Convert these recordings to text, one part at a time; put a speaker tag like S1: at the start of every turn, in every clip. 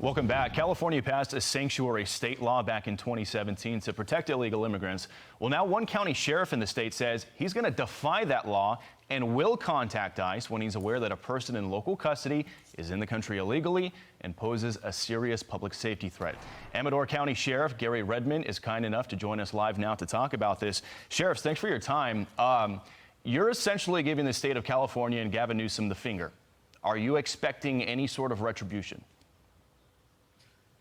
S1: Welcome back. California passed a sanctuary state law back in 2017 to protect illegal immigrants. Well, now one county sheriff in the state says he's going to defy that law and will contact ICE when he's aware that a person in local custody is in the country illegally and poses a serious public safety threat. Amador County Sheriff Gary Redman is kind enough to join us live now to talk about this. Sheriffs, thanks for your time. You're essentially giving the state of California and Gavin Newsom the finger. Are you expecting any sort of retribution?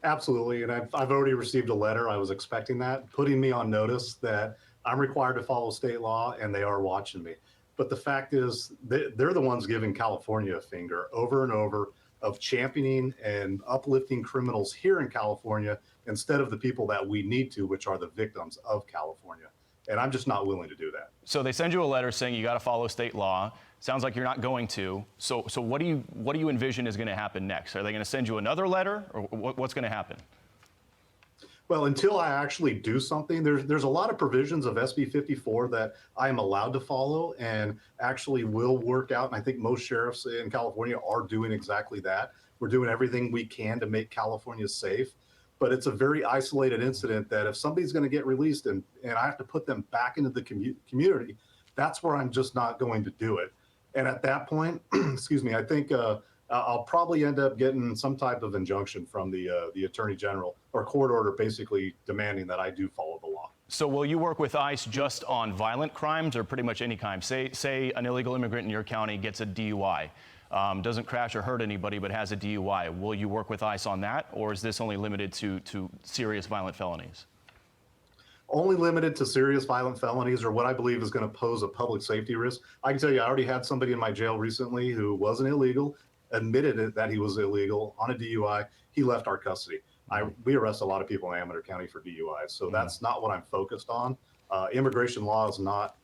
S2: Absolutely, and I've already received a letter. I was expecting that, putting me on notice that I'm required to follow state law, and they are watching me. But the fact is, they're the ones giving California a finger over and over of championing and uplifting criminals here in California instead of the people that we need to, which are the victims of California. And I'm just not willing to do that. So
S1: they send you a letter saying you got to follow state law. Sounds like you're not going to. So what do you envision is going to happen next? Are they going to send you another letter, or what's going to happen?
S2: Well, until I actually do something, there's a lot of provisions of SB 54 that I am allowed to follow and actually will work out. And I think most sheriffs in California are doing exactly that. We're doing everything we can to make California safe. But it's a very isolated incident that if somebody's going to get released and I have to put them back into the community, that's where I'm just not going to do it. And at that point, excuse me, I think I'll probably end up getting some type of injunction from the Attorney General or court order basically demanding that I do follow the law.
S1: So will you work with ICE just on violent crimes or pretty much any crime? Say an illegal immigrant in your county gets a DUI. Doesn't crash or hurt anybody, but has a DUI. Will you work with ICE on that, or is this only limited to serious violent felonies?
S2: Only limited to serious violent felonies or what I believe is going to pose a public safety risk. I can tell you, I already had somebody in my jail recently who wasn't illegal, admitted that he was illegal on a DUI. He left our custody. We arrest a lot of people in Amador County for DUIs, so that's not what I'm focused on. Immigration law is not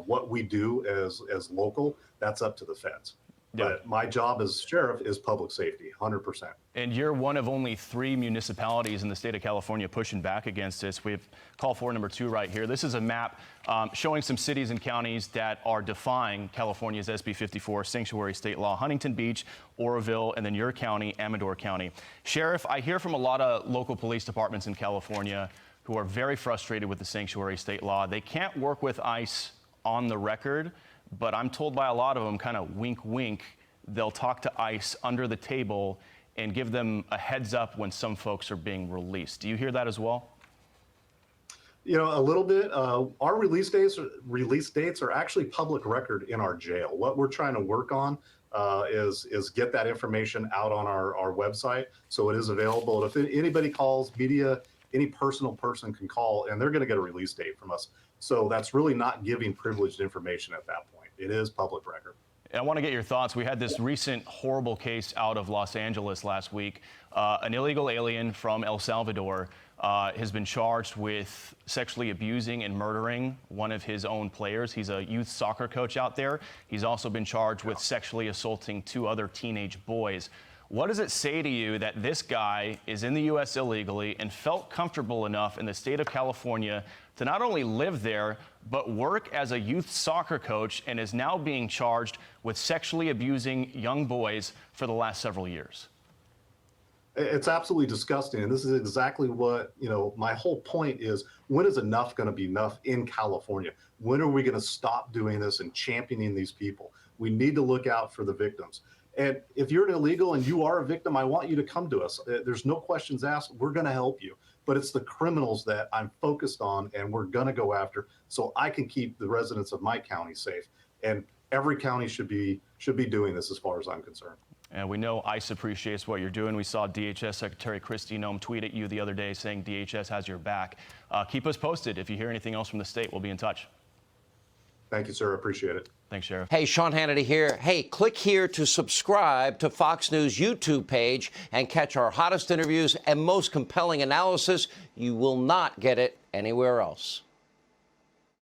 S2: what we do as local. That's up to the feds. But my job as sheriff is public safety, 100%.
S1: And you're one of only 3 municipalities in the state of California pushing back against this. We have call for number 2 right here. This is a map showing some cities and counties that are defying California's SB 54 sanctuary state law. Huntington Beach, Oroville, and then your county, Amador County. Sheriff, I hear from a lot of local police departments in California who are very frustrated with the sanctuary state law. They can't work with ICE on the record, but I'm told by a lot of them, kind of wink, wink, they'll talk to ICE under the table and give them a heads up when some folks are being released. Do you hear that as well?
S2: You know, a little bit. Our release dates are actually public record in our jail. What we're trying to work on is get that information out on our website, so it is available. If anybody calls, media, any personal person can call, and they're going to get a release date from us. So that's really not giving privileged information at that point. It is public record.
S1: I want to get your thoughts. We had this recent horrible case out of Los Angeles last week. An illegal alien from El Salvador has been charged with sexually abusing and murdering one of his own players. He's a youth soccer coach out there. He's also been charged with sexually assaulting 2 other teenage boys. What does it say to you that this guy is in the U.S. illegally and felt comfortable enough in the state of California to not only live there, but work as a youth soccer coach, and is now being charged with sexually abusing young boys for the last several years?
S2: It's absolutely disgusting. And this is exactly what, my whole point is, when is enough going to be enough in California? When are we going to stop doing this and championing these people? We need to look out for the victims. And if you're an illegal and you are a victim, I want you to come to us. There's no questions asked. We're going to help you. But it's the criminals that I'm focused on and we're going to go after so I can keep the residents of my county safe. And every county should be doing this as far as I'm concerned.
S1: And we know ICE appreciates what you're doing. We saw DHS Secretary Kristi Noem tweet at you the other day saying DHS has your back. Keep us posted. If you hear anything else from the state, we'll be in touch.
S2: Thank you, sir. Appreciate it.
S1: Thanks, Sheriff.
S3: Hey, Sean Hannity here. Hey, click here to subscribe to Fox News YouTube page and catch our hottest interviews and most compelling analysis. You will not get it anywhere else.